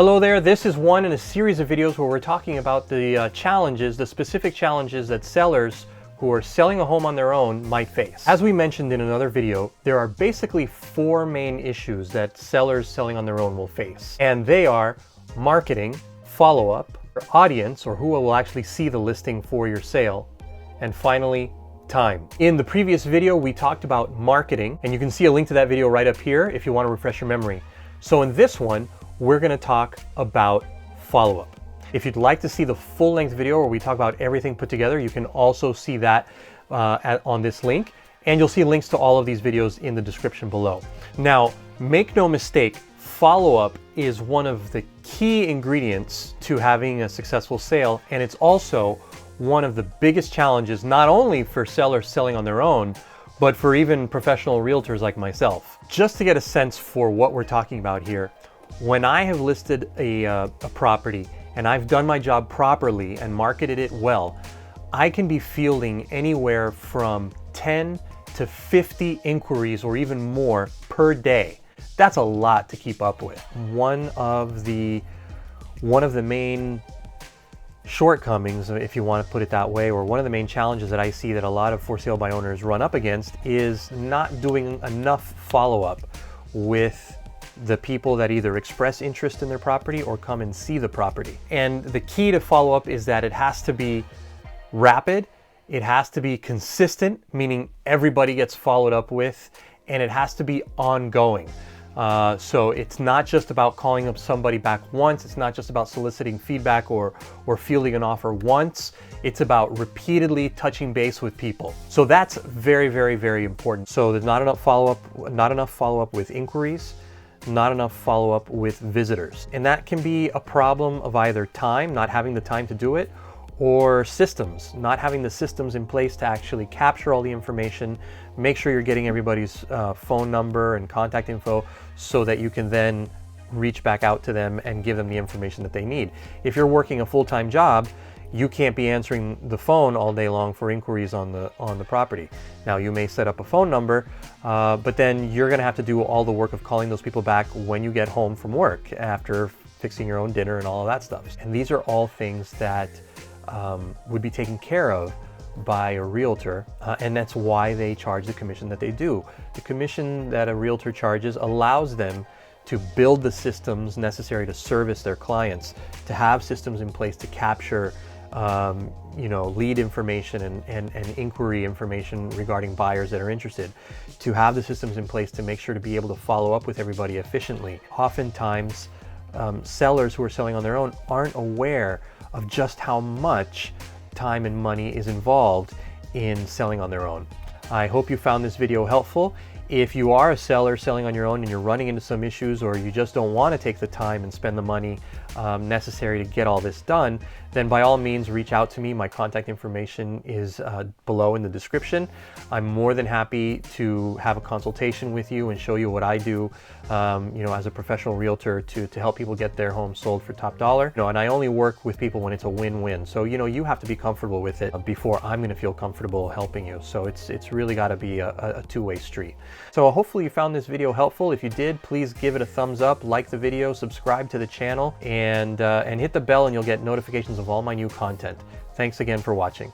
Hello there, this is one in a series of videos where we're talking about the specific challenges that sellers who are selling a home on their own might face. As we mentioned in another video, there are basically four main issues that sellers selling on their own will face. And they are marketing, follow-up, audience, or who will actually see the listing for your sale, and finally, time. In the previous video, we talked about marketing, and you can see a link to that video right up here if you want to refresh your memory. So in this one, we're going to talk about follow-up. If you'd like to see the full-length video where we talk about everything put together, you can also see that on this link, and you'll see links to all of these videos in the description below. Now, make no mistake, follow-up is one of the key ingredients to having a successful sale, and it's also one of the biggest challenges, not only for sellers selling on their own, but for even professional realtors like myself. Just to get a sense for what we're talking about here, when I have listed a property and I've done my job properly and marketed it well, I can be fielding anywhere from 10 to 50 inquiries or even more per day. That's a lot to keep up with. One of the main shortcomings, if you want to put it that way, or one of the main challenges that I see that a lot of for sale by owners run up against is not doing enough follow-up with the people that either express interest in their property or come and see the property. And the key to follow-up is that it has to be rapid, it has to be consistent, meaning everybody gets followed up with, and it has to be ongoing. So it's not just about calling up somebody back once, it's not just about soliciting feedback or fielding an offer once, it's about repeatedly touching base with people. So that's very, very, very important. So there's not enough follow-up with inquiries, not enough follow-up with visitors. And that can be a problem of either time, not having the time to do it, or systems, not having the systems in place to actually capture all the information, make sure you're getting everybody's phone number and contact info so that you can then reach back out to them and give them the information that they need. If you're working a full-time job, you can't be answering the phone all day long for inquiries on the property. Now, you may set up a phone number, but then you're gonna have to do all the work of calling those people back when you get home from work after fixing your own dinner and all of that stuff. And these are all things that would be taken care of by a realtor, and that's why they charge the commission that they do. The commission that a realtor charges allows them to build the systems necessary to service their clients, to have systems in place to capture lead information and inquiry information regarding buyers that are interested, to have the systems in place to make sure to be able to follow up with everybody efficiently. Oftentimes, sellers who are selling on their own aren't aware of just how much time and money is involved in selling on their own. I hope you found this video helpful. If you are a seller selling on your own and you're running into some issues, or you just don't want to take the time and spend the money necessary to get all this done, then by all means reach out to me. My contact information is below in the description. I'm more than happy to have a consultation with you and show you what I do as a professional realtor to help people get their home sold for top dollar. And I only work with people when it's a win-win. So you have to be comfortable with it before I'm going to feel comfortable helping you. So it's really got to be a two-way street. So hopefully you found this video helpful. If you did, please give it a thumbs up, like the video, subscribe to the channel, and hit the bell and you'll get notifications of all my new content. Thanks again for watching.